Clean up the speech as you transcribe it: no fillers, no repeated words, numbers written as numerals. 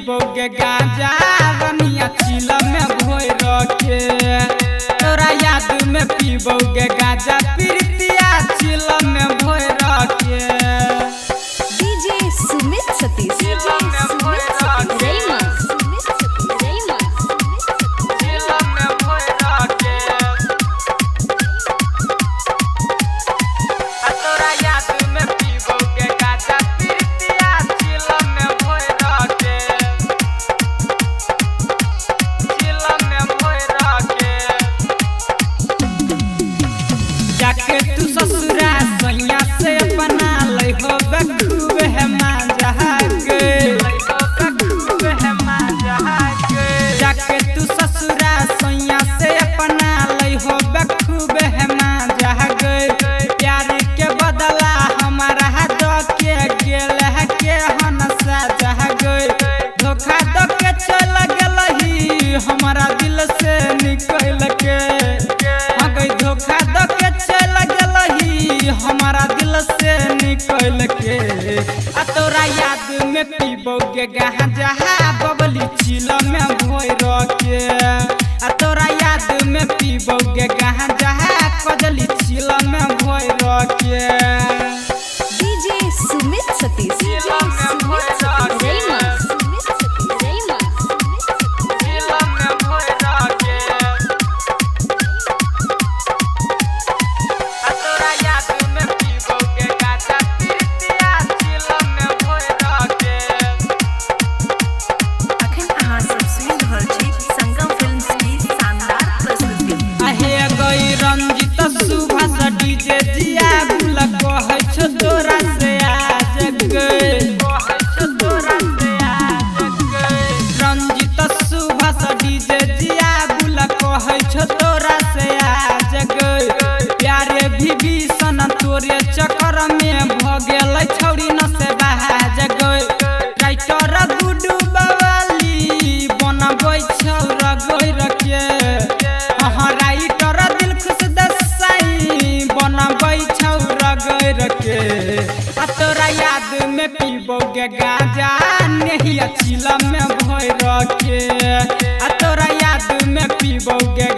पीबोगे गांजा रनिया चिलम में भोर के तोरा याद में पीबोगे गांजा प्रीतिया चिलम में भोर के डीजे सुमित सतीश जाके तू ससुरा सैया से अपना ले हो बखूब है मांझा के जाके तू ससुरा सैया से अपना ले हो बखूब है मांझा के प्यार के बदला हमारा दो के गेल है के हन साजा गए धोखा दो के चल गेलही हमारा दिल से निकल के धोखा दो के चल गेलही हमारा दिल से निकल के आ तोरा याद में पीबोगे गांजा बबली चिलम में भोर के आ तोरा याद में पीबोगे गांजा कजली चिलम में भोर के डीजे सुमित सतीश रंजित सुभाष डीजे जिया गुल कहे छो तोरा से आज गए रंजित सुभाष डीजे जिया गुल कहे छो तोरा से आज गए प्यारे विभीषण तोरे चक्कर में भ गेल छौरी न से बाज गए राइटर गुडू बवाली बनबै छौ रगोइ रखे हाँ राइटर दिल खुश दसाई बनबै छौ रगोइ रखे आ तोरा याद में पीबोगे गांजा नहिया चिलम में भोर के आ तोरा याद में पीबोगे